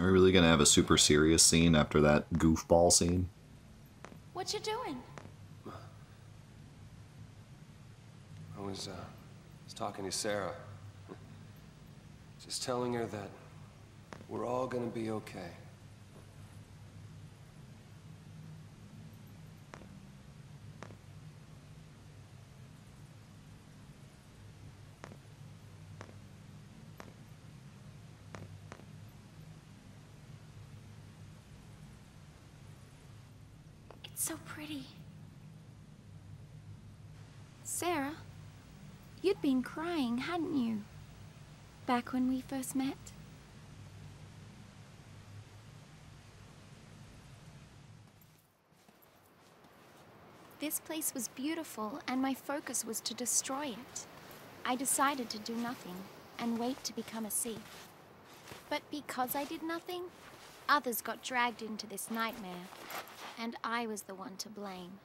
we really gonna have a super serious scene after that goofball scene? What you doing? I was talking to Sarah. Just telling her that we're all gonna be okay. It's so pretty. Sarah, you'd been crying, hadn't you? Back when we first met? This place was beautiful, and my focus was to destroy it. I decided to do nothing and wait to become a thief. But because I did nothing, others got dragged into this nightmare, and I was the one to blame.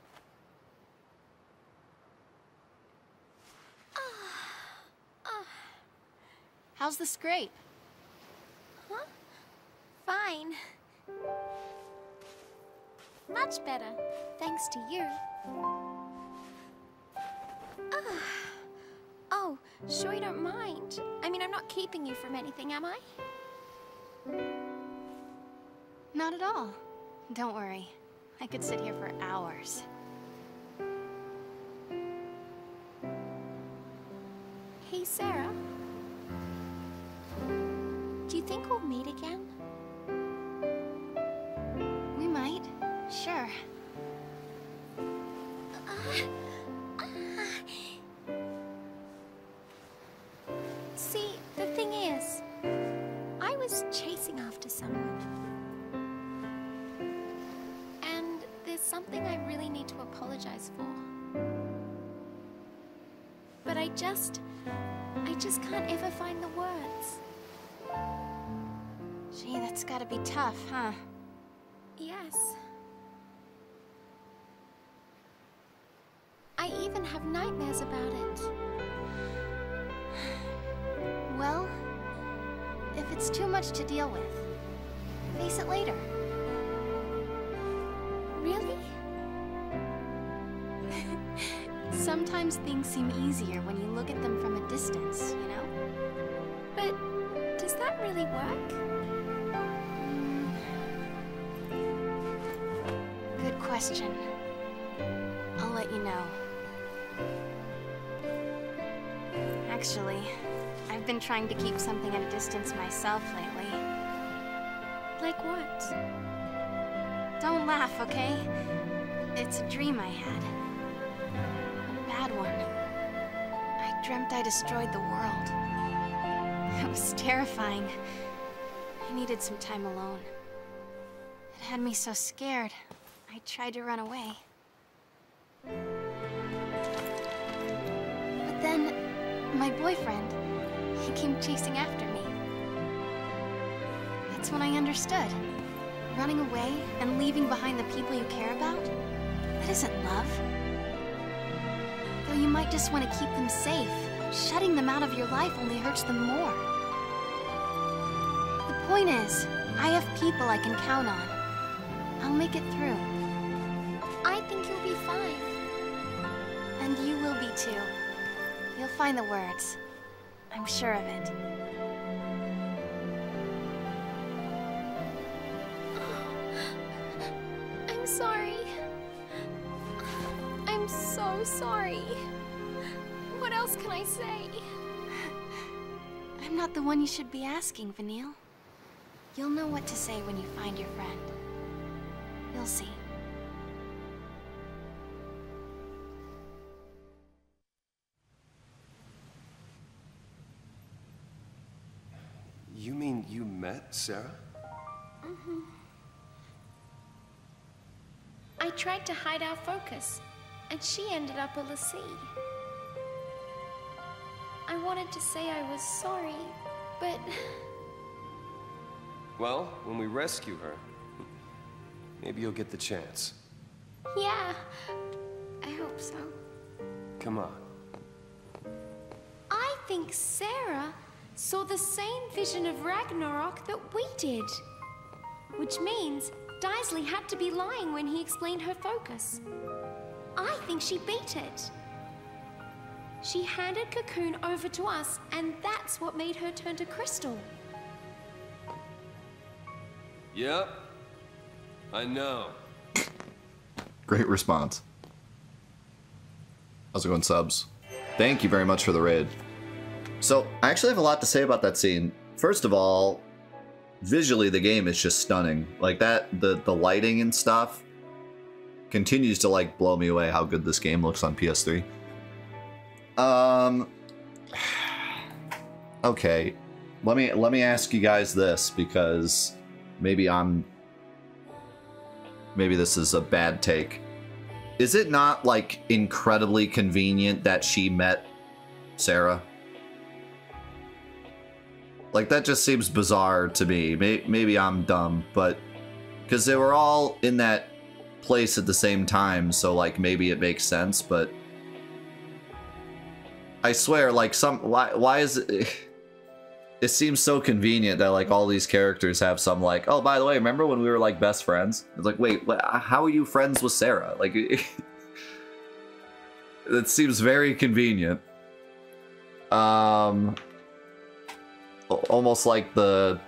How's the scrape? Huh? Fine. Much better, thanks to you. Oh, sure you don't mind. I mean, I'm not keeping you from anything, am I? Not at all. Don't worry. I could sit here for hours. Hey, Sarah. Do you think we'll meet again? We might. Sure. See, the thing is, I was chasing after someone. And there's something I really need to apologize for. But I just can't ever find the words. Gee, that's gotta be tough, huh? Yes. I even have nightmares about it. Well, if it's too much to deal with, face it later. Really? Sometimes things seem easier when you look at them from a distance, you know? But does that really work? Good question. I'll let you know. Actually, I've been trying to keep something at a distance myself lately. Like what? Don't laugh, okay? It's a dream I had. A bad one. I dreamt I destroyed the world. It was terrifying. I needed some time alone. It had me so scared, I tried to run away. But then, my boyfriend, he came chasing after me. That's when I understood. Running away and leaving behind the people you care about, that isn't love. Though you might just want to keep them safe, shutting them out of your life only hurts them more. The point is, I have people I can count on. I'll make it through. I think you'll be fine. And you will be too. You'll find the words. I'm sure of it. I'm sorry. I'm so sorry. What else can I say? I'm not the one you should be asking, Vanille. You'll know what to say when you find your friend. You'll see. You mean you met Sarah? Mm-hmm. I tried to hide our focus, and she ended up a lessee. I wanted to say I was sorry, but... Well, when we rescue her, maybe you'll get the chance. Yeah, I hope so. Come on. I think Sarah saw the same vision of Ragnarok that we did. which means Daisley had to be lying when he explained her focus. I think she beat it. She handed Cocoon over to us, and that's what made her turn to Crystal. Yep. I know. Great response. How's it going, subs? Thank you very much for the raid. So, I actually have a lot to say about that scene. First of all, visually the game is just stunning. Like that, the lighting and stuff continues to like blow me away how good this game looks on PS3. Okay. Let me ask you guys this, because maybe this is a bad take. Is it not like incredibly convenient that she met Sarah? Like, that just seems bizarre to me. Maybe I'm dumb, but because they were all in that place at the same time, so like maybe it makes sense, but I swear, like, why is it? It seems so convenient that like all these characters have some like, oh, by the way, remember when we were like best friends? It's like, wait, how are you friends with Sarah? Like, it seems very convenient. Almost like the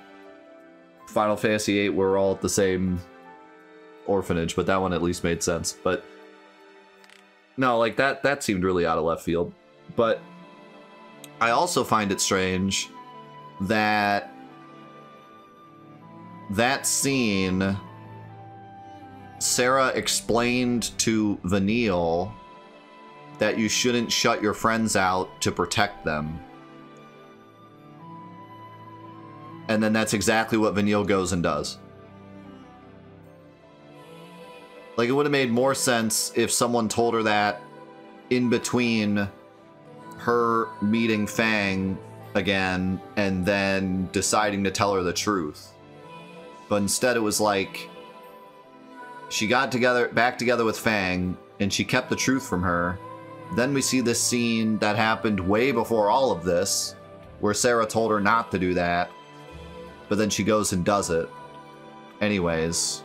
Final Fantasy VIII, we're all at the same orphanage, but that one at least made sense. But no, like that seemed really out of left field. But I also find it strange that scene, Sarah explained to Vanille that you shouldn't shut your friends out to protect them. And then that's exactly what Vanille goes and does. Like, it would have made more sense if someone told her that in between her meeting Fang again and then deciding to tell her the truth. But instead it was like she got back together with Fang and she kept the truth from her. Then we see this scene that happened way before all of this, where Sarah told her not to do that, but then she goes and does it anyways.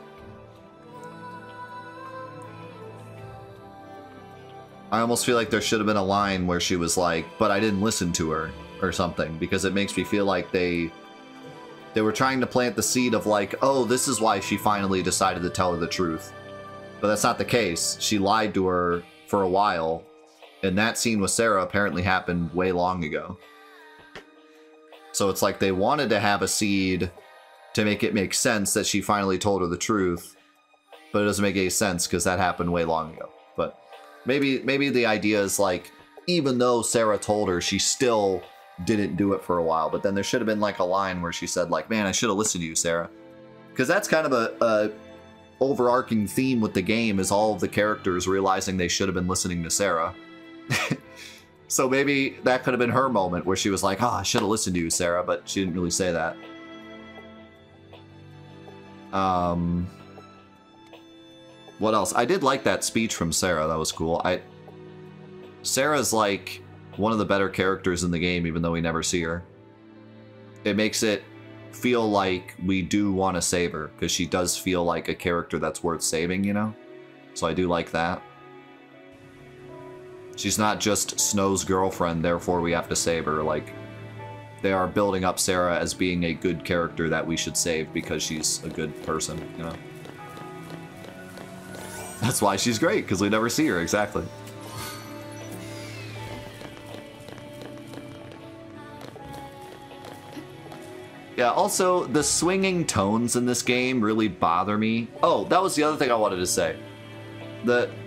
I almost feel like there should have been a line where she was like, but I didn't listen to her, or something, because it makes me feel like they were trying to plant the seed of like, oh, this is why she finally decided to tell her the truth. But that's not the case. She lied to her for a while, and that scene with Sarah apparently happened way long ago. So it's like they wanted to have a seed to make it make sense that she finally told her the truth, but it doesn't make any sense because that happened way long ago. But maybe the idea is like, even though Sarah told her, she still didn't do it for a while. But then there should have been like a line where she said like, man, I should have listened to you, Sarah. Because that's kind of a overarching theme with the game, is all of the characters realizing they should have been listening to Sarah. So maybe that could have been her moment where she was like, oh, I should have listened to you, Sarah, but she didn't really say that. What else? I did like that speech from Sarah. That was cool. Sarah's like one of the better characters in the game, even though we never see her. It makes it feel like we do want to save her, because she does feel like a character that's worth saving, you know? So I do like that. She's not just Snow's girlfriend, therefore we have to save her. Like, they are building up Sarah as being a good character that we should save because she's a good person, you know? That's why she's great, because we never see her, exactly. Yeah, also, the swinging tones in this game really bother me. Oh, that was the other thing I wanted to say.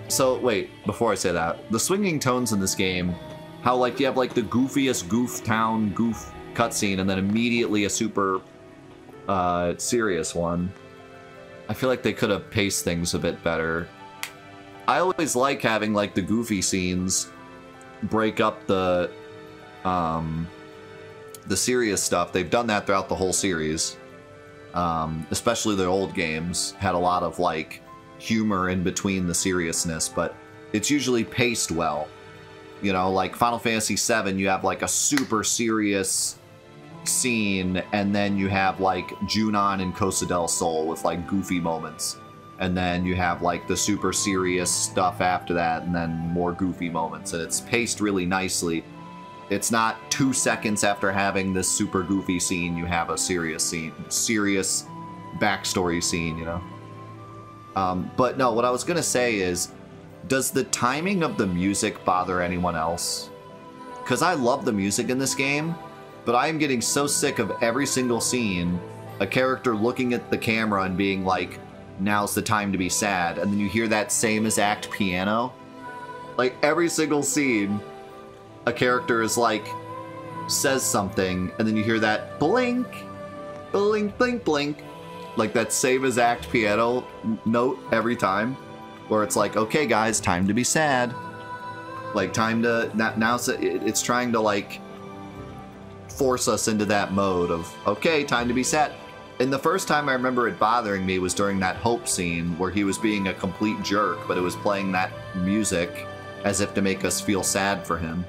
So, wait, before I say that. The swinging tones in this game, how, like, you have, like, the goofiest goof cutscene, and then immediately a super, serious one. I feel like they could have paced things a bit better. I always like having, like, the goofy scenes break up the serious stuff. They've done that throughout the whole series. Especially the old games had a lot of, like, humor in between the seriousness, but it's usually paced well. You know, like Final Fantasy VII, you have like a super serious scene, and then you have like Junon and Costa del Sol with like goofy moments, and then you have like the super serious stuff after that, and then more goofy moments, and it's paced really nicely. It's not 2 seconds after having this super goofy scene, you have a serious scene, serious backstory scene, you know? But no, what I was gonna say is, does the timing of the music bother anyone else? Because I love the music in this game, but I am getting so sick of every single scene, a character looking at the camera and being like, now's the time to be sad, and then you hear that same exact piano. Like, every single scene, a character is like, says something, and then you hear that blink, blink, blink, blink, like that same exact piano note every time, where it's like, okay guys, time to be sad. Like, time to, now it's trying to like force us into that mode of, okay, time to be sad. And the first time I remember it bothering me was during that Hope scene where he was being a complete jerk, but it was playing that music as if to make us feel sad for him.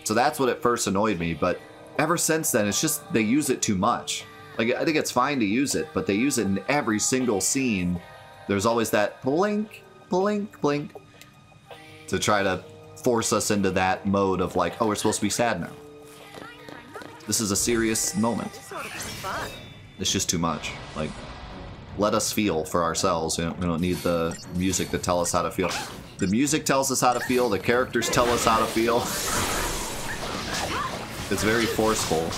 So that's what at first annoyed me, but ever since then, it's just they use it too much. Like, I think it's fine to use it, but they use it in every single scene. There's always that blink, blink, blink to try to force us into that mode of like, oh, we're supposed to be sad now. This is a serious moment. It's just too much. Like, let us feel for ourselves. We don't need the music to tell us how to feel. The music tells us how to feel. The characters tell us how to feel. It's very forceful.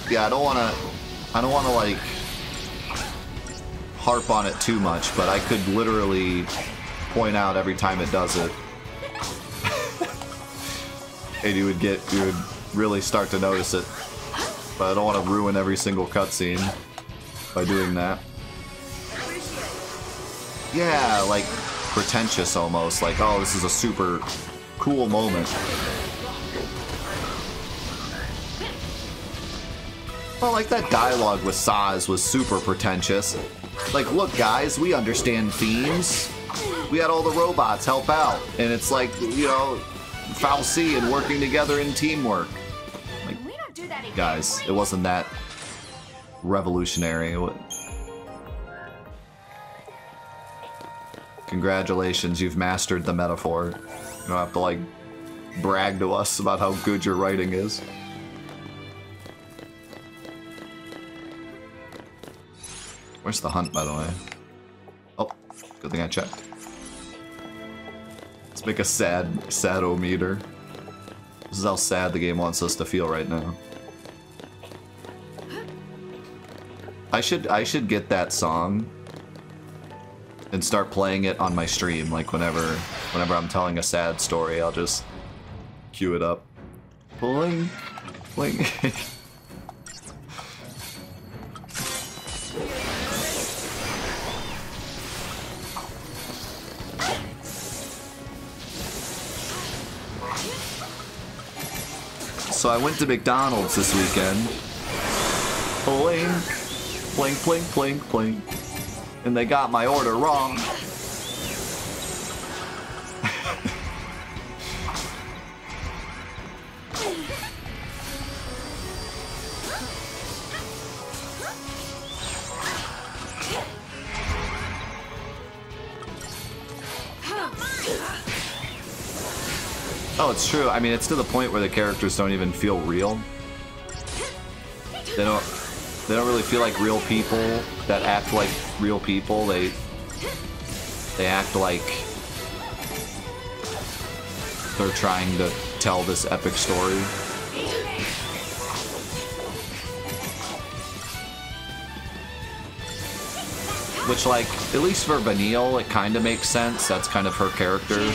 Yeah, I don't wanna like harp on it too much, but I could literally point out every time it does it. And you would really start to notice it. But I don't want to ruin every single cutscene by doing that. Yeah, like pretentious almost, like, oh, this is a super cool moment. Well, like that dialogue with Saz was super pretentious. Like, look guys, we understand themes. We had all the robots help out. And it's like, you know, Foul C and working together in teamwork. Like, guys, it wasn't that revolutionary. Congratulations, you've mastered the metaphor. You don't have to, like, brag to us about how good your writing is. Where's the hunt, by the way? Oh, good thing I checked. Let's make a sad-o-meter. This is how sad the game wants us to feel right now. I should get that song and start playing it on my stream. Like whenever I'm telling a sad story, I'll just cue it up. Blink, blink. So I went to McDonald's this weekend. Blink, blink, blink, blink, blink. And they got my order wrong. Oh, it's true. I mean, it's to the point where the characters don't even feel real. They don't really feel like real people that act like real people. They act like they're trying to tell this epic story. Which, like, at least for Vanille, it kind of makes sense. That's kind of her character.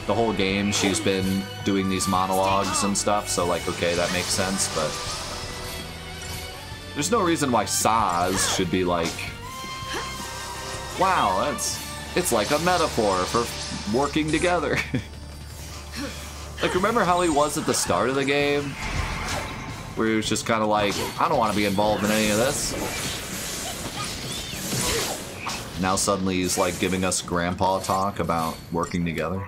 The whole game, she's been doing these monologues and stuff, so, like, okay, that makes sense, but there's no reason why Saz should be like, wow, it's like a metaphor for working together. Like, remember how he was at the start of the game? where he was just kind of like, I don't want to be involved in any of this. Now suddenly he's like giving us grandpa talk about working together.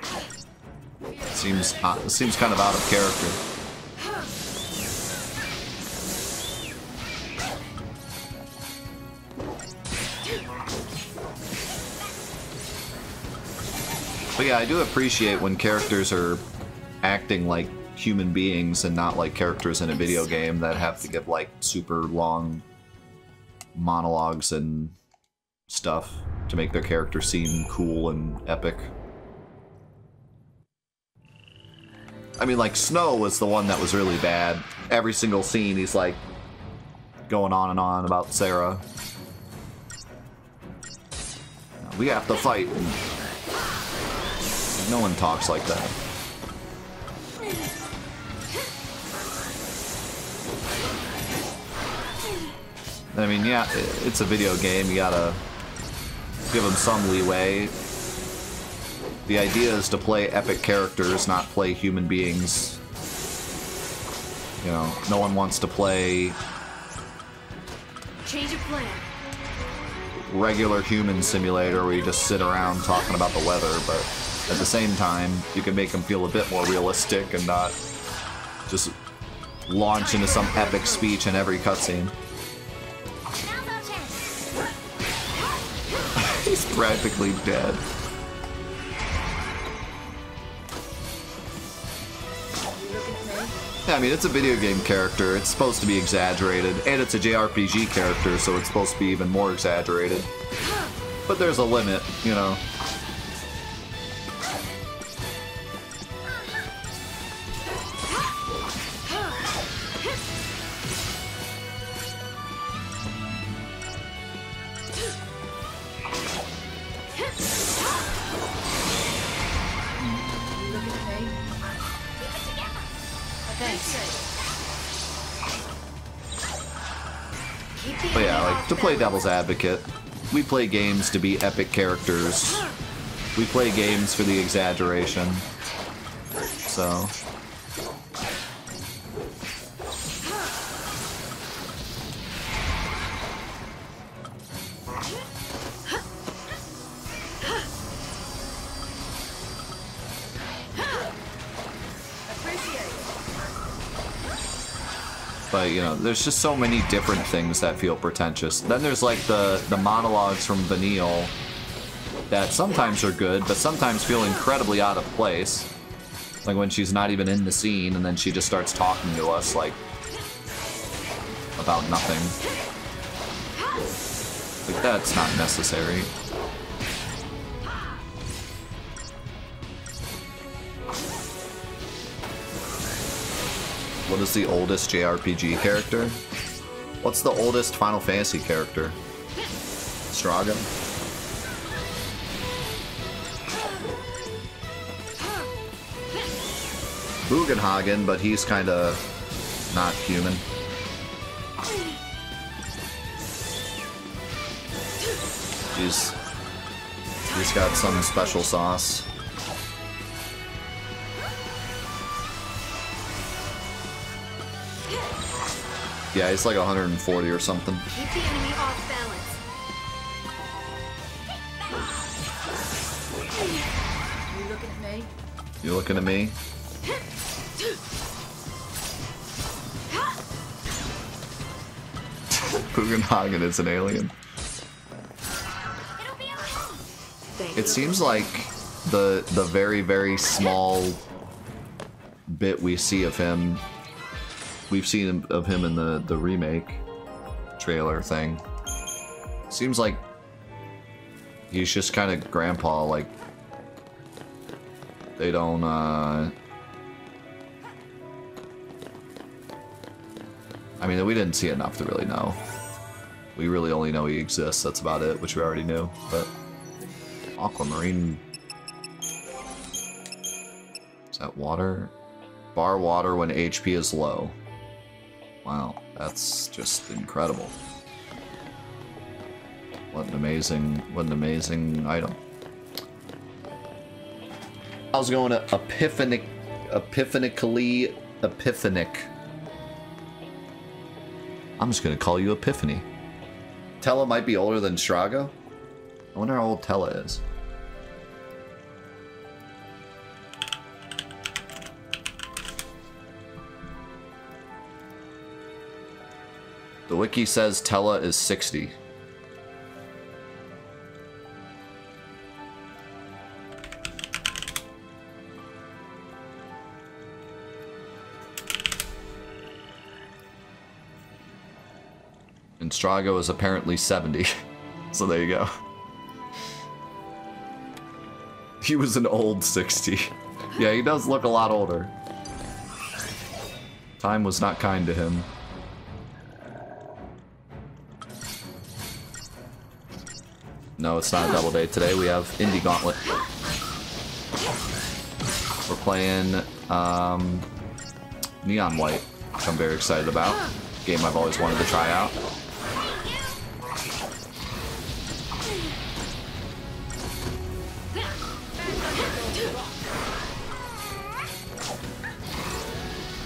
Seems kind of out of character. But yeah, I do appreciate when characters are acting like human beings and not like characters in a video game that have to give like super long monologues and stuff to make their character seem cool and epic. I mean, like, Snow was the one that was really bad. Every single scene, he's like going on and on about Sarah. We have to fight. No one talks like that. I mean, yeah, it's a video game. You gotta give them some leeway. The idea is to play epic characters, not play human beings. You know, no one wants to play Change of plan. regular human simulator where you just sit around talking about the weather, but at the same time, you can make them feel a bit more realistic and not just launch into some epic speech in every cutscene. He's practically dead. Yeah, I mean, it's a video game character. It's supposed to be exaggerated, and it's a JRPG character, so it's supposed to be even more exaggerated. But there's a limit, you know. But yeah, like, to play devil's advocate, we play games to be epic characters. We play games for the exaggeration. So... But, you know, there's just so many different things that feel pretentious. Then there's, like, the monologues from Vanille that sometimes are good, but sometimes feel incredibly out of place. Like when she's not even in the scene, and then she just starts talking to us, like, about nothing. Like, that's not necessary. What is the oldest JRPG character? What's the oldest Final Fantasy character? Straga? Bugenhagen, but he's kinda not human. He's got some special sauce. Yeah, he's like 140 or something. Keep the enemy off balance. You looking at me? You looking at me? Bugenhagen is an alien. It seems like the very, very small bit we see of him, we've seen of him in the remake trailer thing. Seems like he's just kind of grandpa, like they don't I mean, we didn't see enough to really know. We really only know he exists, that's about it, which we already knew, but Aquamarine, is that water? Bar water when HP is low. Wow, that's just incredible. What an amazing item. I was going to epiphanic. I'm just gonna call you Epiphany. Tella might be older than Strago? I wonder how old Tella is. The wiki says Tella is 60. And Strago is apparently 70. So there you go. He was an old 60. Yeah, he does look a lot older. Time was not kind to him. No, it's not a double day today. We have Indie Gauntlet. We're playing Neon White, which I'm very excited about. Game I've always wanted to try out.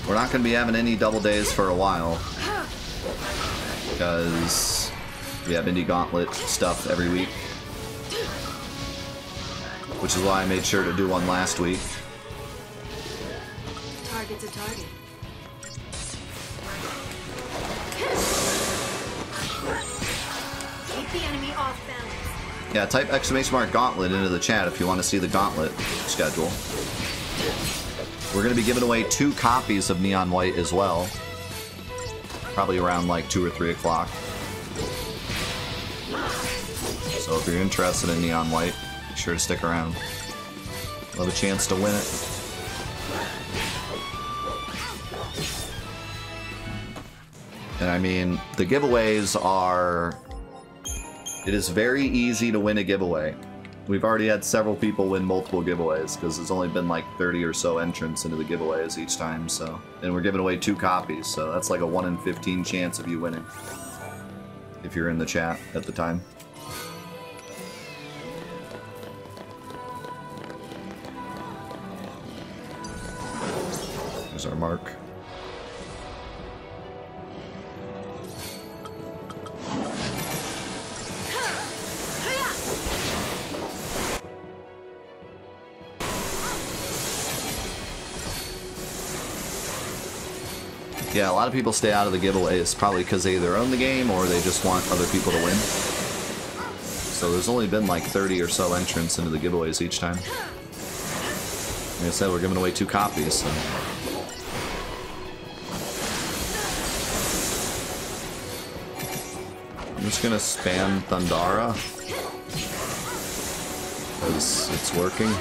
We're not going to be having any double days for a while, because we have Indie Gauntlet stuff every week, which is why I made sure to do one last week. Target's a target. Keep the enemy off balance. Yeah, type !! Gauntlet into the chat if you want to see the Gauntlet schedule. We're going to be giving away 2 copies of Neon White as well. Probably around like 2 or 3 o'clock. So if you're interested in Neon White, be sure to stick around. We'll have a chance to win it. And I mean, the giveaways are... It is very easy to win a giveaway. We've already had several people win multiple giveaways, because there's only been like 30 or so entrants into the giveaways each time, so... And we're giving away 2 copies, so that's like a 1 in 15 chance of you winning. If you're in the chat at the time. There's our mark. Yeah, a lot of people stay out of the giveaways, probably because they either own the game or they just want other people to win. So there's only been like 30 or so entrants into the giveaways each time. Like I said, we're giving away 2 copies, so... I'm just gonna spam Thundara, because it's working.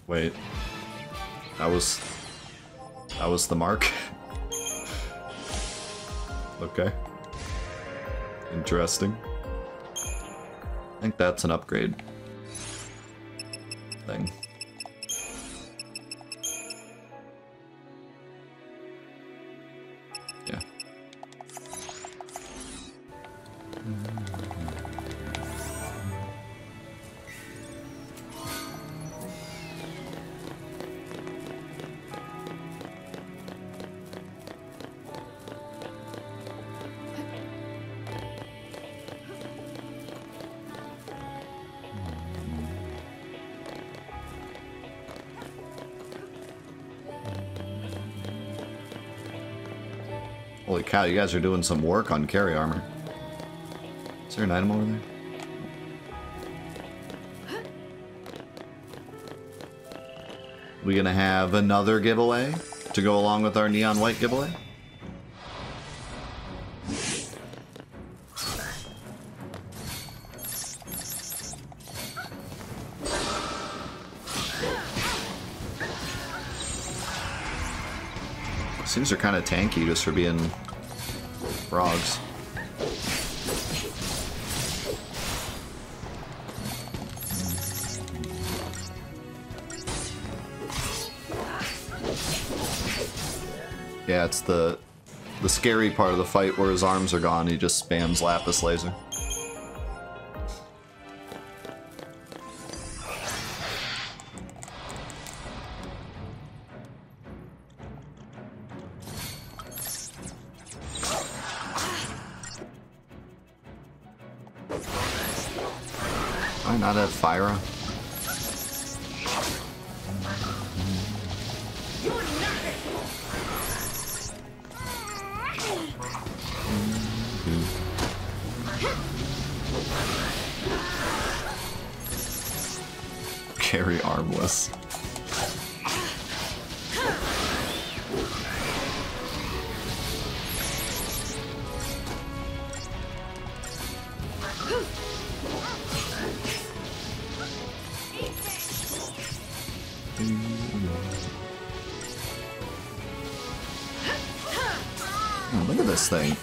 Wait, that was the mark? Okay. Interesting. I think that's an upgrade thing. Yeah. Holy cow, you guys are doing some work on carry armor. Is there an item over there? We gonna have another giveaway to go along with our Neon White giveaway? These are kind of tanky just for being frogs. Yeah, it's the the scary part of the fight where his arms are gone, he just spams lapis laser. Why not at Fyra? Carry armless. Oh, look at this thing.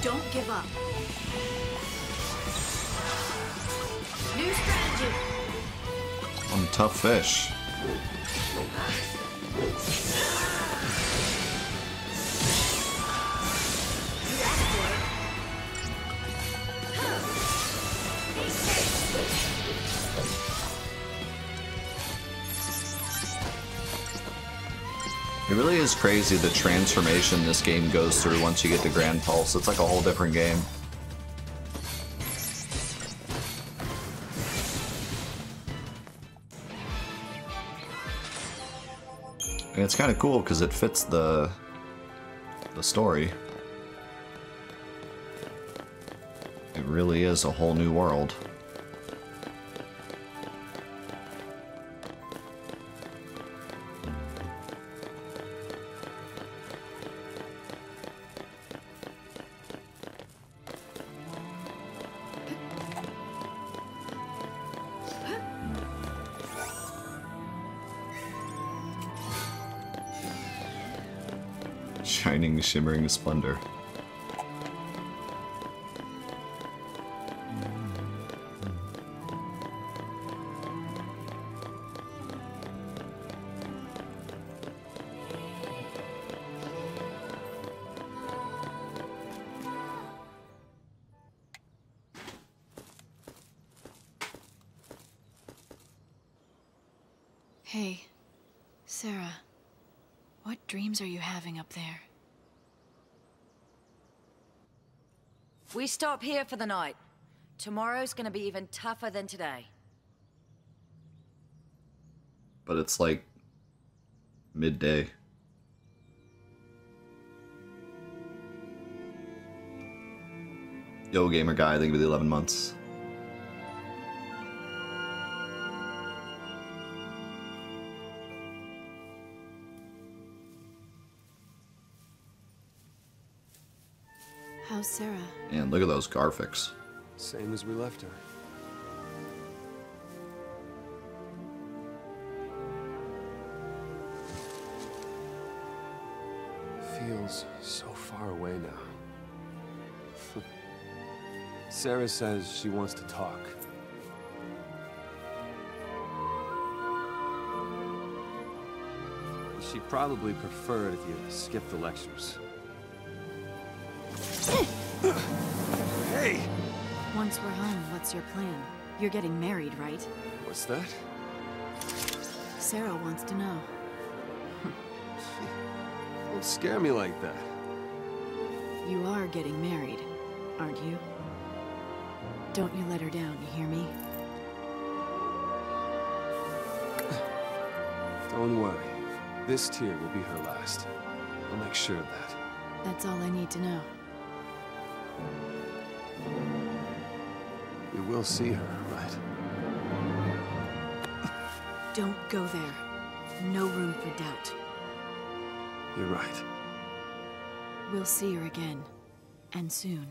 Don't give up. New strategy. One tough fish. It really is crazy the transformation this game goes through once you get to Grand Pulse. It's like a whole different game. And it's kind of cool because it fits the story. It really is a whole new world. Shining, shimmering splendor. Hey, Sarah. What dreams are you having up there? We stop here for the night. Tomorrow's gonna be even tougher than today. But it's like midday. Yo, gamer guy, I think it'll be 11 months. How's Sarah? And look at those Garfics. Same as we left her. Feels so far away now. Sarah says she wants to talk. She'd probably prefer it if you skipped the lectures. Hey! Once we're home, what's your plan? You're getting married, right? What's that? Sarah wants to know. Don't scare me like that. You are getting married, aren't you? Don't you let her down, you hear me? Don't worry. This tear will be her last. I'll make sure of that. That's all I need to know. We will see her, right? Don't go there. No room for doubt. You're right. We'll see her again. And soon.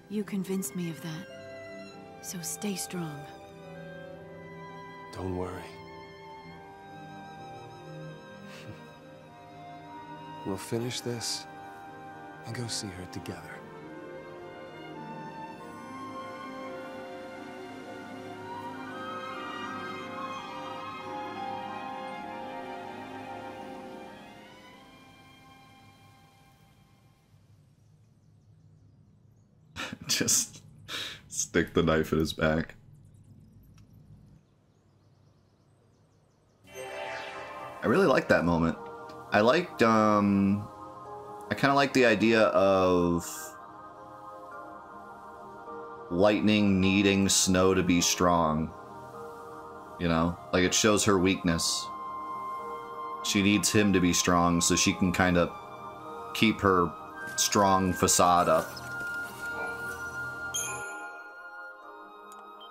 You convinced me of that. So stay strong. Don't worry. We'll finish this and go see her together. Just stick the knife in his back. I really like that moment. I liked, I kind of like the idea of lightning needing Snow to be strong. You know? Like, it shows her weakness. She needs him to be strong so she can kind of keep her strong facade up.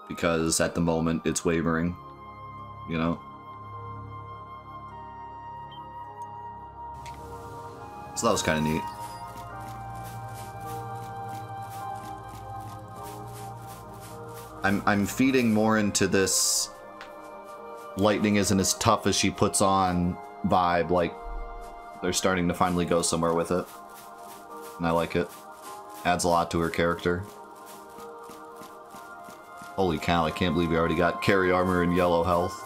Because at the moment, it's wavering. You know? So that was kind of neat. I'm feeding more into this lightning isn't as tough as she puts on vibe. Like, they're starting to finally go somewhere with it. And I like it. Adds a lot to her character. Holy cow, I can't believe we already got carry armor and yellow health.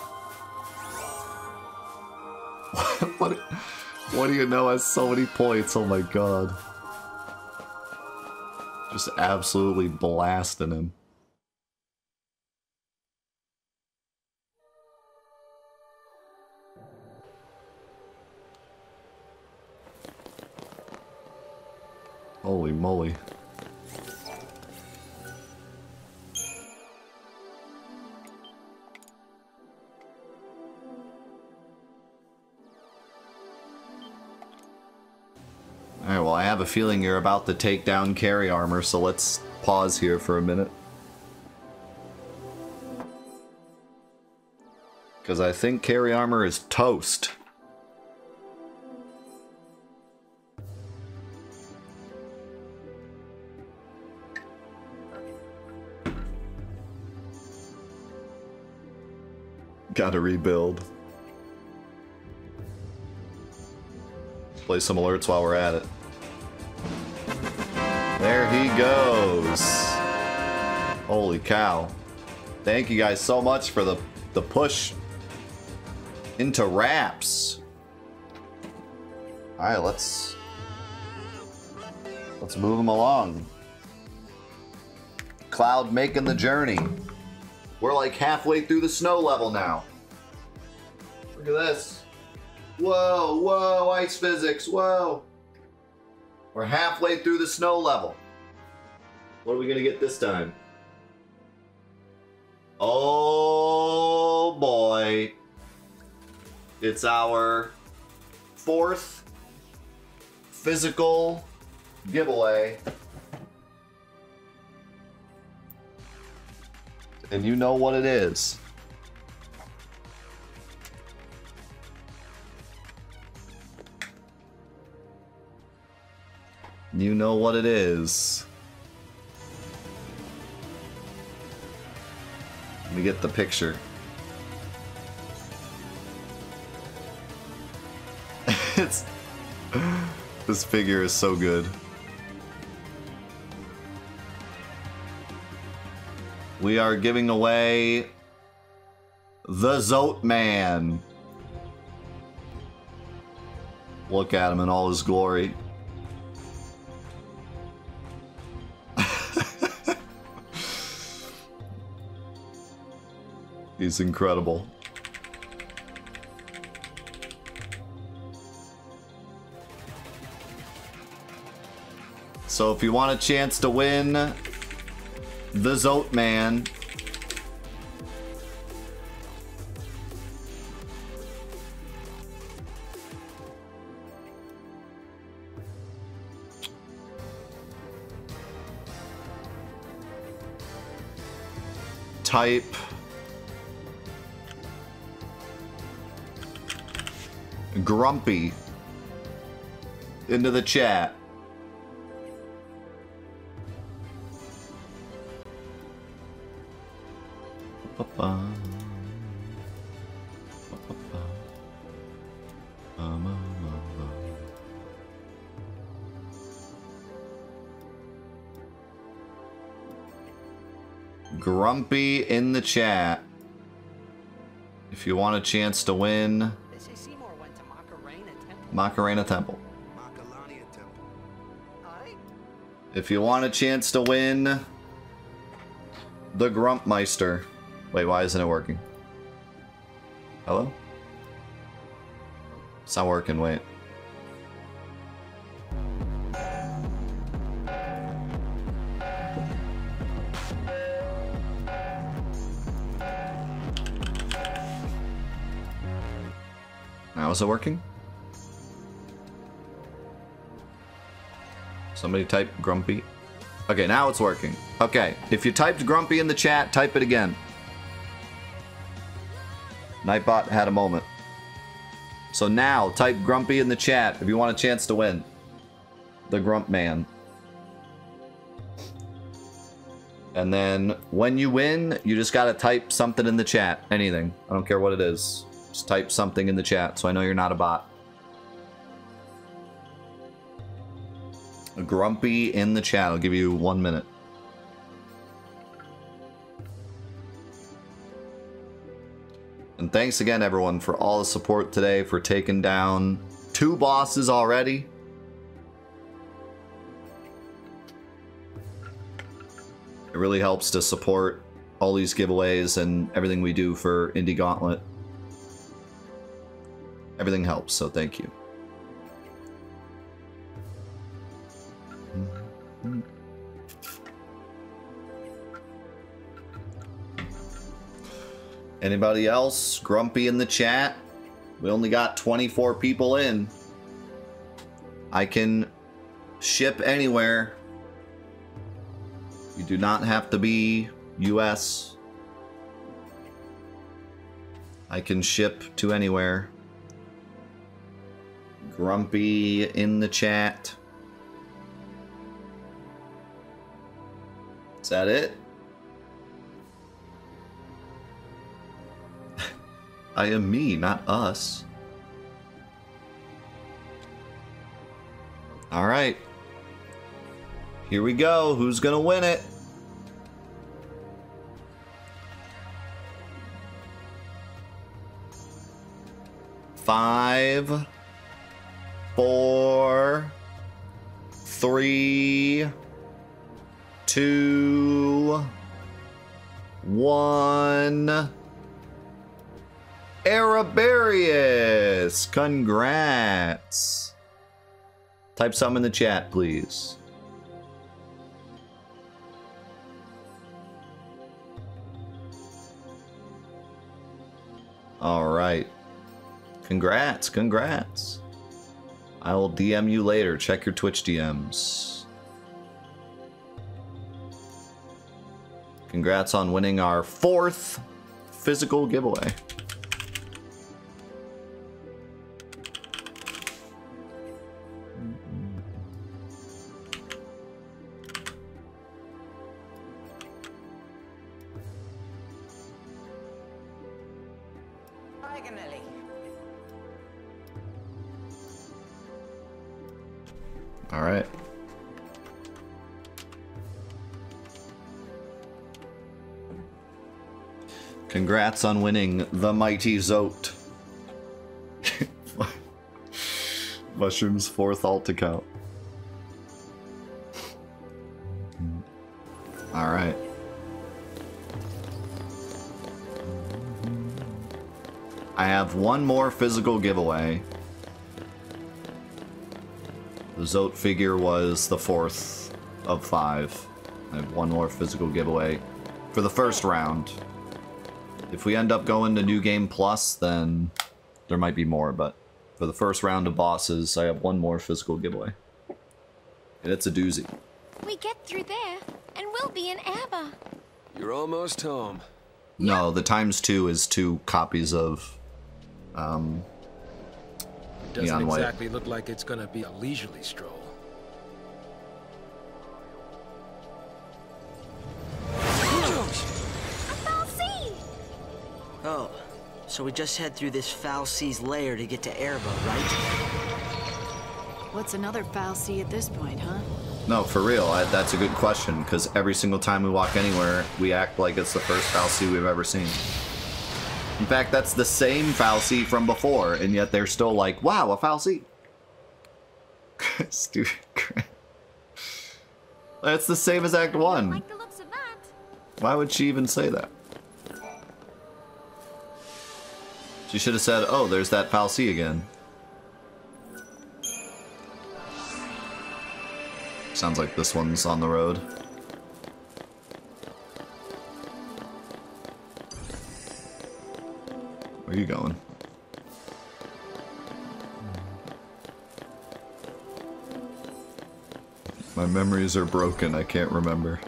What do you know has so many points? Oh my god. Just absolutely blasting him. Holy moly. Alright, well, I have a feeling you're about to take down carry armor, so let's pause here for a minute. Because I think carry armor is toast. Gotta rebuild. Play some alerts while we're at it. There he goes. Holy cow. Thank you guys so much for the push into wraps. Alright, let's move him along. Cloud making the journey. We're like halfway through the snow level now. Look at this. Whoa, whoa, ice physics, whoa. We're halfway through the snow level. What are we gonna get this time? Oh boy. It's our 4th physical giveaway. And you know what it is. You know what it is. Let me get the picture. This figure is so good. We are giving away the Zote Man. Look at him in all his glory. He's incredible. So if you want a chance to win the Zote Man, type Grumpy into the chat. Grumpy in the chat. If you want a chance to win Macarena Temple. If you want a chance to win the Grumpmeister. Wait, why isn't it working? Hello? It's not working, wait. Now is it working? Somebody type grumpy. Okay, now it's working. Okay, if you typed grumpy in the chat, type it again. Nightbot had a moment. So now, type grumpy in the chat if you want a chance to win. The Grump Man. And then, when you win, you just gotta type something in the chat. Anything. I don't care what it is. Just type something in the chat so I know you're not a bot. Grumpy in the chat. I'll give you 1 minute. And thanks again, everyone, for all the support today, for taking down 2 bosses already. It really helps to support all these giveaways and everything we do for Indie Gauntlet. Everything helps, so thank you. Anybody else? Grumpy in the chat? We only got 24 people in. I can ship anywhere. You do not have to be US. I can ship to anywhere. Grumpy in the chat. Is that it? I am me, not us. Alright. Here we go. Who's gonna win it? Five, 4, 3, 2, 1. Arabarius! Congrats! Type some in the chat, please. Alright. Congrats, congrats. I will DM you later. Check your Twitch DMs. Congrats on winning our 4th physical giveaway. All right. Congrats on winning the mighty Zote. Mushroom's 4th alt account. All right. I have one more physical giveaway. The Zote figure was the 4th of 5. I have one more physical giveaway for the first round. If we end up going to New Game Plus, then there might be more, but for the first round of bosses, I have one more physical giveaway. And it's a doozy. We get through there, and we'll be in Aber. You're almost home. No, the ×2 is 2 copies of Doesn't Neon White. exactly look like it's gonna be a leisurely stroll. Oh, so we just head through this Foul Sea's lair to get to Erba, right? What's another Foul Sea at this point, huh? No, for real, that's a good question, because every single time we walk anywhere, we act like it's the first Foul Sea we've ever seen. In fact, that's the same Foul Sea from before, and yet they're still like, wow, a Foul Sea. Stupid crap. That's the same as Act 1. Like the looks of that. Why would she even say that? She should have said, oh, there's that fal'Cie again. Sounds like this one's on the road. Where are you going? My memories are broken, I can't remember.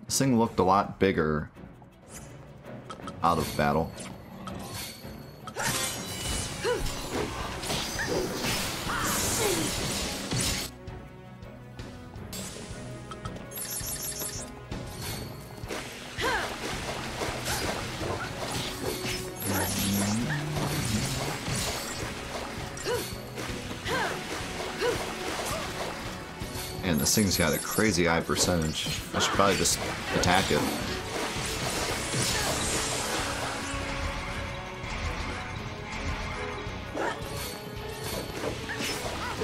This thing looked a lot bigger out of battle. Man, this thing's got a crazy high percentage. I should probably just attack it.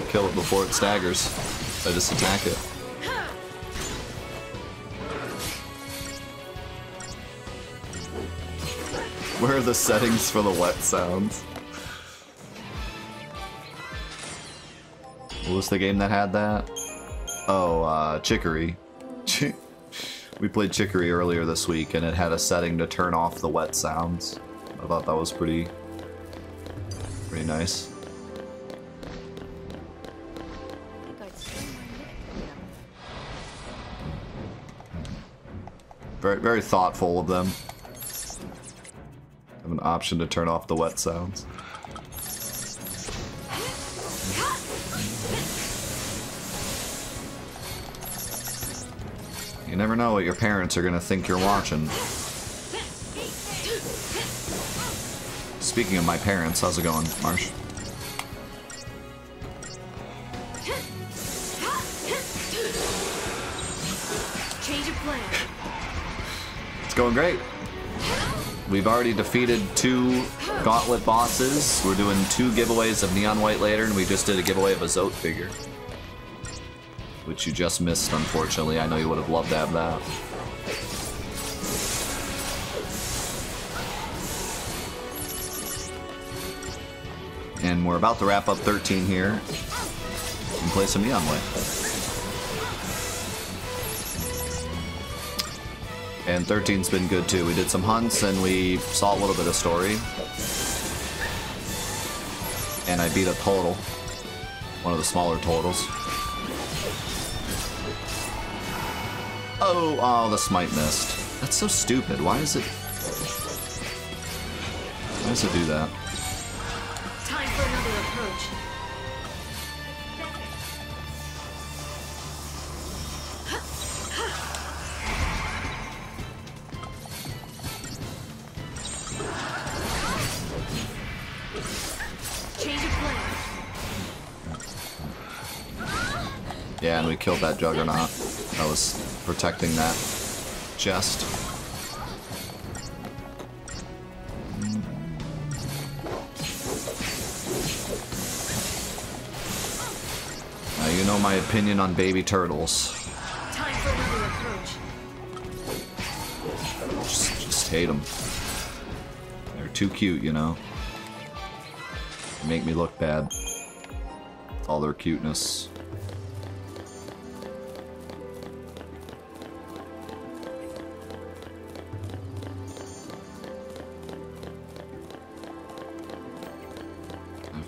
Kill it before it staggers. I just attack it. Where are the settings for the wet sounds? What was the game that had that? Oh, Chicory. We played Chicory earlier this week, and it had a setting to turn off the wet sounds. I thought that was pretty nice. Very, very thoughtful of them. Have an option to turn off the wet sounds. You never know what your parents are gonna think you're watching. Speaking of my parents, how's it going, Marsh? Change of plan. It's going great. We've already defeated 2 gauntlet bosses. We're doing 2 giveaways of Neon White Lantern, and we just did a giveaway of a Zote figure. Which you just missed, unfortunately. I know you would have loved to have that. And we're about to wrap up 13 here and play some Neon White. And 13's been good too. We did some hunts and we saw a little bit of story. And I beat a total. One of the smaller totals. Oh, the smite missed. That's so stupid. Why does it do that? Time for another approach. Change of plan. Yeah, and we killed that Juggernaut. That was protecting that chest. Now you know my opinion on baby turtles. Time for another approach. Just hate them. They're too cute, you know. They make me look bad. All their cuteness.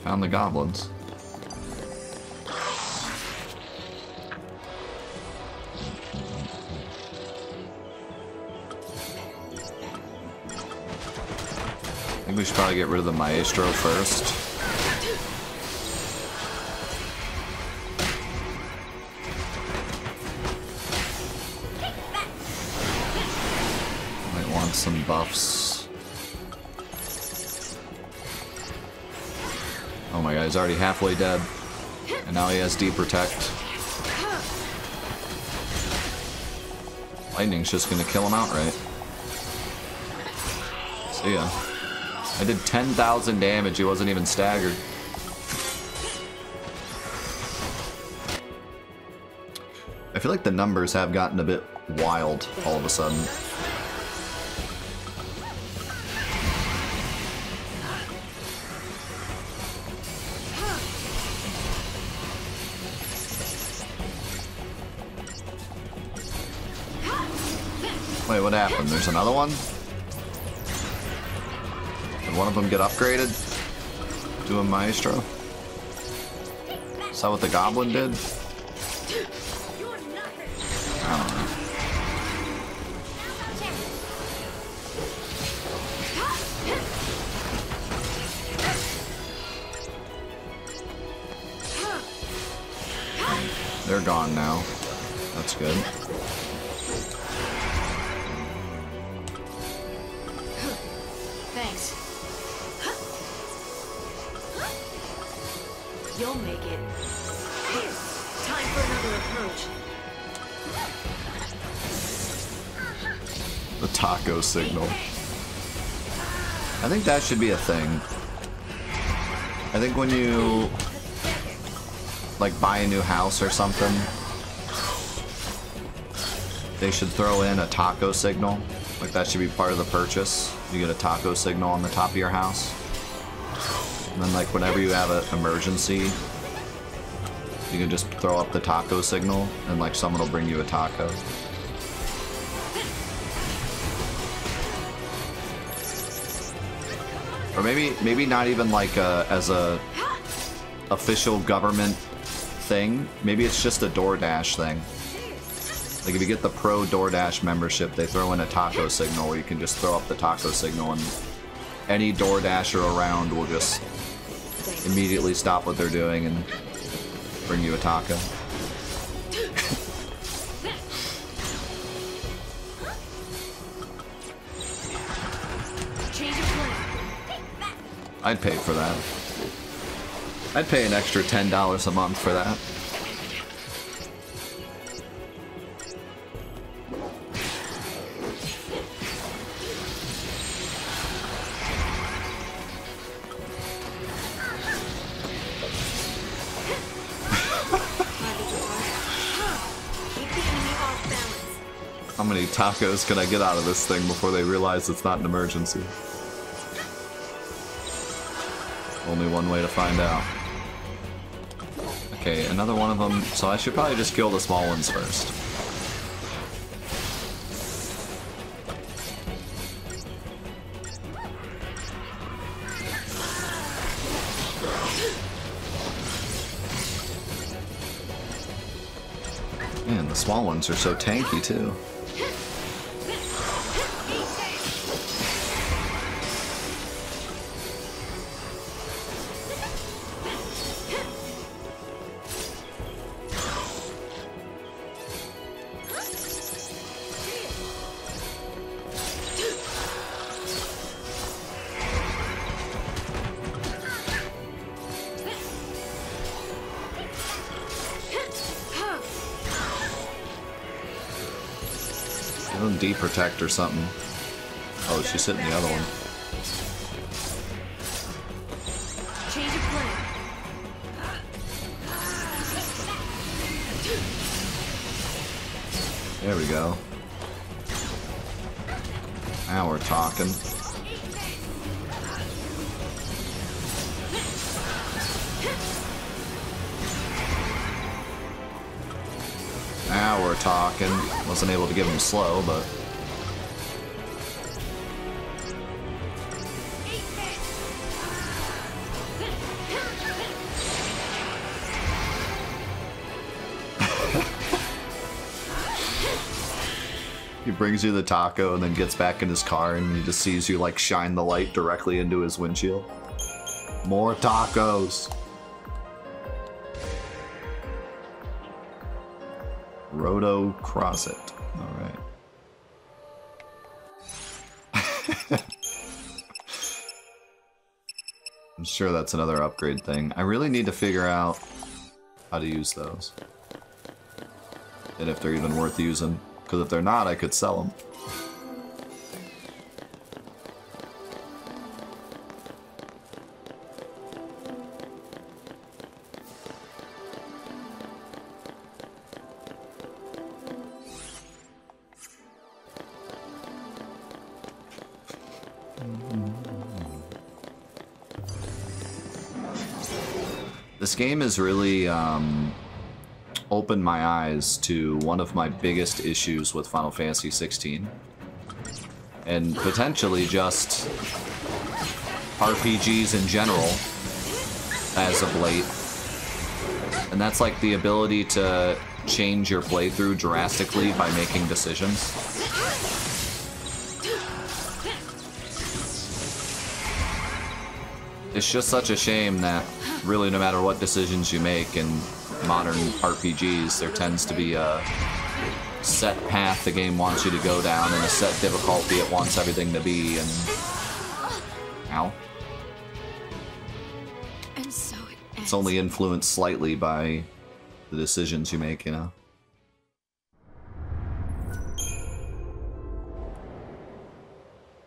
Found the goblins. I think we should probably get rid of the Maestro first. Might want some buffs. Oh my god, he's already halfway dead. And now he has D-Protect. Lightning's just gonna kill him outright. See ya. I did 10,000 damage, he wasn't even staggered. I feel like the numbers have gotten a bit wild all of a sudden. Wait, what happened? There's another one? Did one of them get upgraded? Doing Maestro? Is that what the goblin did? I don't know. They're gone now. That's good. Thanks. You'll make it. Time for another approach. The taco signal. I think that should be a thing. I think when you like buy a new house or something, they should throw in a taco signal. Like that should be part of the purchase. You get a taco signal on the top of your house. And then like whenever you have an emergency, you can just throw up the taco signal and like someone will bring you a taco. Or maybe not even like as a official government thing. Maybe it's just a DoorDash thing. Like if you get the Pro DoorDash membership, they throw in a taco signal where you can just throw up the taco signal and any DoorDasher around will just immediately stop what they're doing and bring you a taco. I'd pay for that. I'd pay an extra $10 a month for that. How many tacos can I get out of this thing before they realize it's not an emergency? Only one way to find out. Okay, another one of them. So I should probably just kill the small ones first. Man, the small ones are so tanky too. Protect or something. Oh, she's hitting the other one. Change of plan. There we go. Now we're talking. Now we're talking. Wasn't able to give him slow, but he brings you the taco and then gets back in his car and he just sees you like shine the light directly into his windshield. More tacos. Roto Crosset. Alright. I'm sure that's another upgrade thing. I really need to figure out how to use those. And if they're even worth using. Because if they're not, I could sell them. This game has really opened my eyes to one of my biggest issues with Final Fantasy XVI. And potentially just RPGs in general as of late. And that's like the ability to change your playthrough drastically by making decisions. It's just such a shame that really no matter what decisions you make in modern RPGs, there tends to be a set path the game wants you to go down and a set difficulty it wants everything to be, and... Ow. And so it ends. It's only influenced slightly by the decisions you make, you know?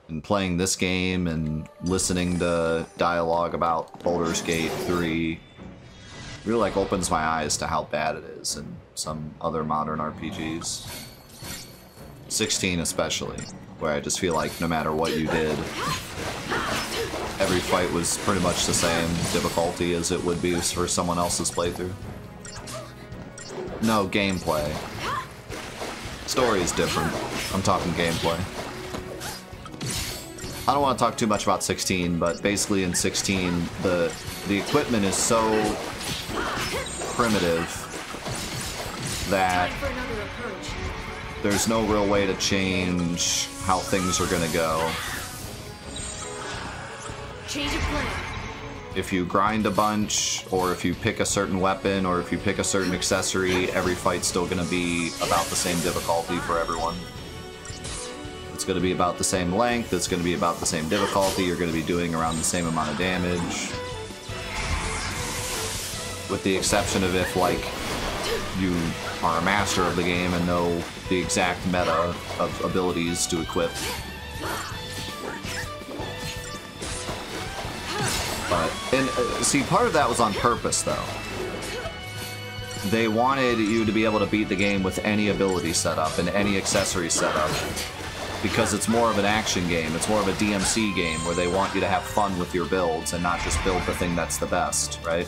And playing this game and listening to dialogue about Baldur's Gate 3 really like opens my eyes to how bad it is in some other modern RPGs. 16 especially, where I just feel like no matter what you did, every fight was pretty much the same difficulty as it would be for someone else's playthrough. No, gameplay. Story is different. I'm talking gameplay. I don't want to talk too much about 16, but basically in 16, the equipment is so primitive that there's no real way to change how things are gonna go. Change of plan. If you grind a bunch, or if you pick a certain weapon, or if you pick a certain accessory, every fight's still gonna be about the same difficulty for everyone. It's gonna be about the same length, it's gonna be about the same difficulty, you're gonna be doing around the same amount of damage. With the exception of if, like, you are a master of the game and know the exact meta of abilities to equip. But, and see, part of that was on purpose, though. They wanted you to be able to beat the game with any ability setup and any accessory setup, because it's more of an action game, it's more of a DMC game where they want you to have fun with your builds and not just build the thing that's the best, right?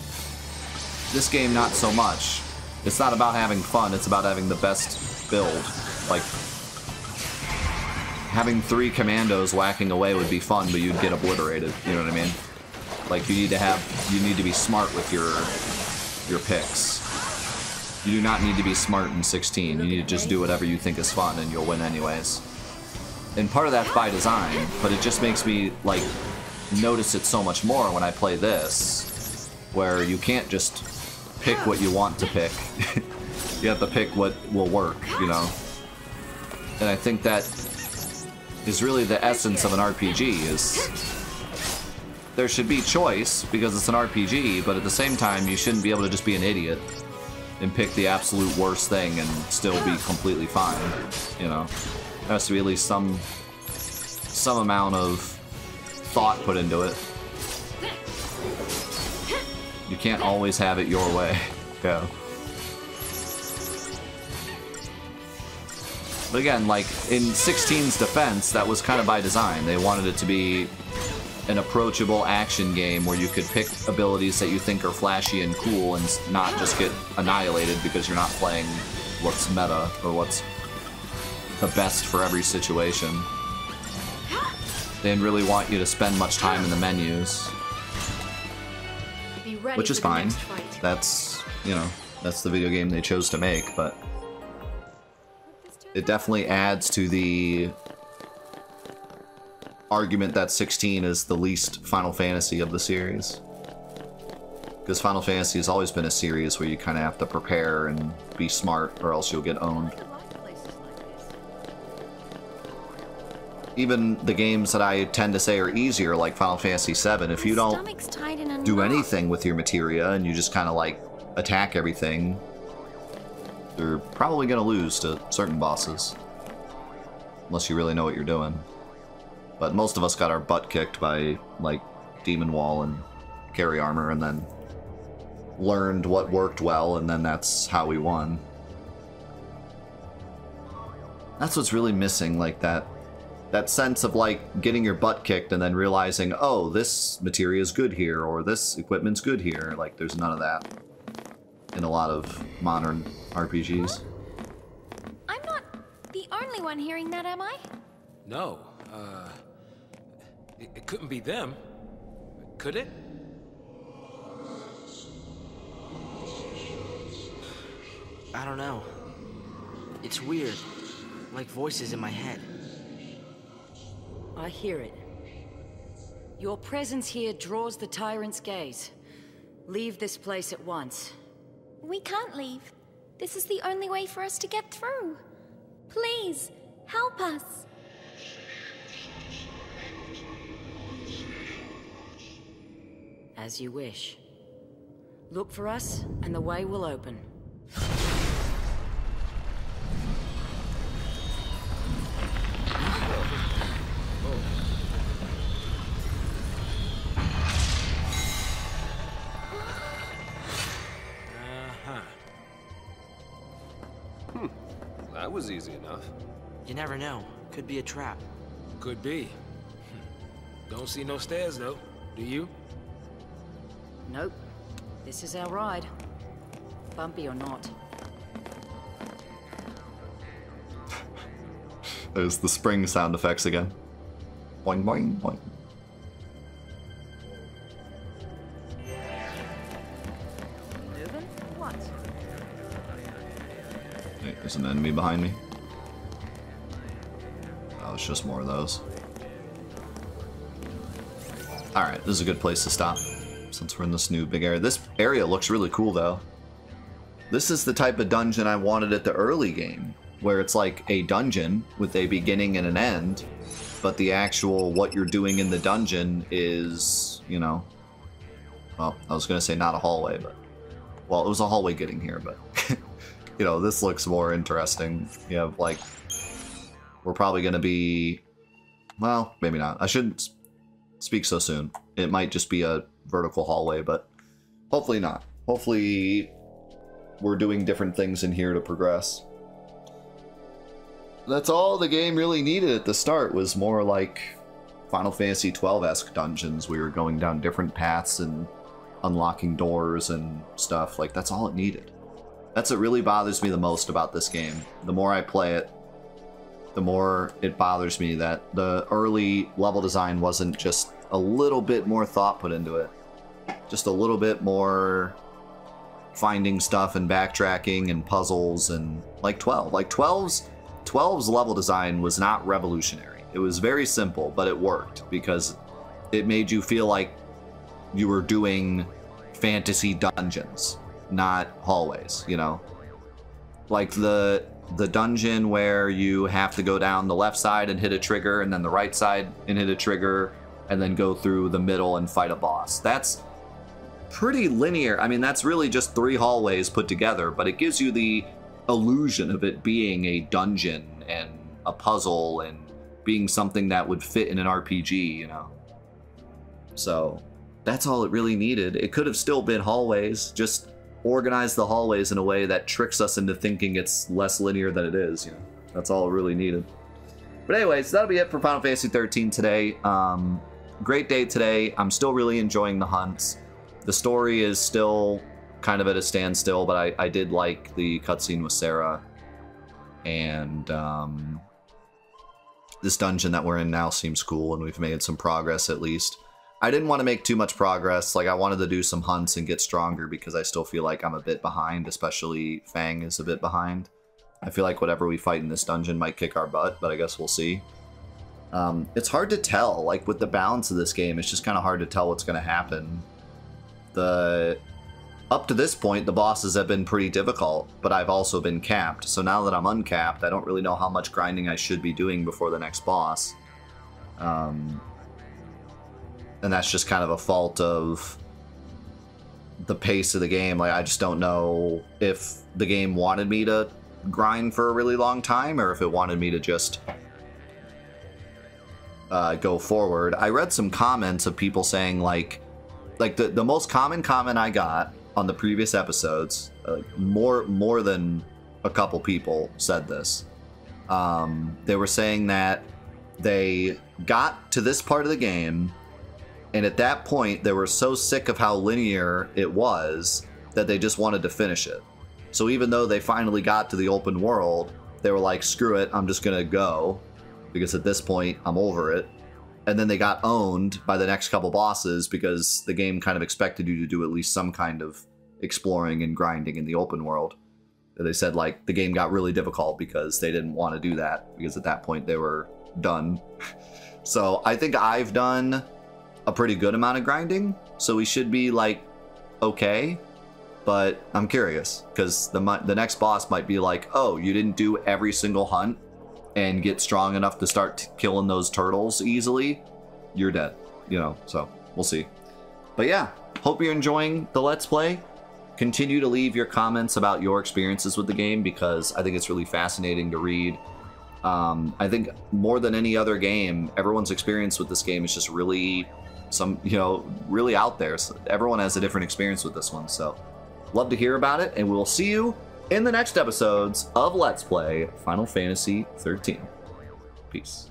This game, not so much. It's not about having fun, it's about having the best build. Like, having 3 commandos whacking away would be fun, but you'd get obliterated, you know what I mean? Like, you need to be smart with your picks. You do not need to be smart in 16, you need to just do whatever you think is fun and you'll win anyways. And part of that's by design, but it just makes me, like, notice it so much more when I play this, where you can't just pick what you want to pick. You have to pick what will work, you know? And I think that is really the essence of an RPG, is there should be choice, because it's an RPG, but at the same time, you shouldn't be able to just be an idiot and pick the absolute worst thing and still be completely fine, you know? There has to be at least some amount of thought put into it. You can't always have it your way. Yeah. But again, like, in 16's defense, that was kind of by design. They wanted it to be an approachable action game where you could pick abilities that you think are flashy and cool and not just get annihilated because you're not playing what's meta or what's the best for every situation. They didn't really want you to spend much time in the menus. Which is fine. That's, you know, that's the video game they chose to make, but it definitely adds to the argument that 16 is the least Final Fantasy of the series. Because Final Fantasy has always been a series where you kind of have to prepare and be smart or else you'll get owned. Even the games that I tend to say are easier, like Final Fantasy VII, if you don't do anything with your materia and you just kind of like attack everything, you're probably going to lose to certain bosses. Unless you really know what you're doing. But most of us got our butt kicked by, like, Demon Wall and Carry Armor, and then learned what worked well, and then that's how we won. That's what's really missing, like, that that sense of like getting your butt kicked and then realizing, oh, this material is good here, or this equipment's good here. Like, there's none of that in a lot of modern RPGs. I'm not the only one hearing that, am I? No, it couldn't be them. Could it? I don't know. It's weird. Like voices in my head. I hear it. Your presence here draws the tyrant's gaze. Leave this place at once. We can't leave. This is the only way for us to get through. Please, help us. As you wish. Look for us, and the way will open. That was easy enough. You never know. Could be a trap. Could be. Don't see no stairs, though. Do you? Nope. This is our ride. Bumpy or not. There's the spring sound effects again. Boing, boing, boing. Moving? What? Hey, there's an enemy behind me. Oh, it's just more of those. Alright, this is a good place to stop, since we're in this new big area. This area looks really cool, though. This is the type of dungeon I wanted at the early game, where it's like a dungeon with a beginning and an end, but the actual what you're doing in the dungeon is, you know, well, I was going to say not a hallway, but, well, it was a hallway getting here, but, you know, this looks more interesting. You have, like, we're probably going to be, well, maybe not. I shouldn't speak so soon. It might just be a vertical hallway, but hopefully not. Hopefully we're doing different things in here to progress. That's all the game really needed at the start, was more like Final Fantasy XII-esque dungeons. We were going down different paths and unlocking doors and stuff. Like, that's all it needed. That's what really bothers me the most about this game. The more I play it, the more it bothers me that the early level design wasn't just a little bit more thought put into it. Just a little bit more finding stuff and backtracking and puzzles, and like 12. Like 12's level design was not revolutionary. It was very simple, but it worked because it made you feel like you were doing fantasy dungeons, not hallways, you know? Like the dungeon where you have to go down the left side and hit a trigger, and then the right side and hit a trigger, and then go through the middle and fight a boss. That's pretty linear. I mean, that's really just 3 hallways put together, but it gives you the illusion of it being a dungeon and a puzzle and being something that would fit in an RPG, you know? So that's all it really needed. It could have still been hallways, just organize the hallways in a way that tricks us into thinking it's less linear than it is, you know? That's all it really needed. But anyways, that'll be it for Final Fantasy XIII today. Great day today. I'm still really enjoying the hunts. The story is still kind of at a standstill, but I did like the cutscene with Sarah. And this dungeon that we're in now seems cool, and we've made some progress at least. I didn't want to make too much progress. Like, I wanted to do some hunts and get stronger because I still feel like I'm a bit behind, especially Fang is a bit behind. I feel like whatever we fight in this dungeon might kick our butt, but I guess we'll see. It's hard to tell. Like, with the balance of this game, it's just kind of hard to tell what's going to happen. Up to this point, the bosses have been pretty difficult, but I've also been capped. So now that I'm uncapped, I don't really know how much grinding I should be doing before the next boss. And that's just kind of a fault of the pace of the game. Like, I just don't know if the game wanted me to grind for a really long time, or if it wanted me to just go forward. I read some comments of people saying, like the most common comment I got on the previous episodes, more than a couple people said this. They were saying that they got to this part of the game, and at that point they were so sick of how linear it was that they just wanted to finish it. So even though they finally got to the open world, they were like, screw it, I'm just gonna go, because at this point I'm over it. And then they got owned by the next couple bosses because the game kind of expected you to do at least some kind of exploring and grinding in the open world. They said like the game got really difficult because they didn't want to do that, because at that point they were done. So I think I've done a pretty good amount of grinding, so we should be like okay, but I'm curious because the next boss might be like, oh, you didn't do every single hunt and get strong enough to start killing those turtles easily, you're dead, you know, so we'll see. But yeah, hope you're enjoying the Let's Play. Continue to leave your comments about your experiences with the game, because I think it's really fascinating to read. I think more than any other game, everyone's experience with this game is just really really out there. So everyone has a different experience with this one, so love to hear about it, and we'll see you in the next episodes of Let's Play Final Fantasy XIII. Peace.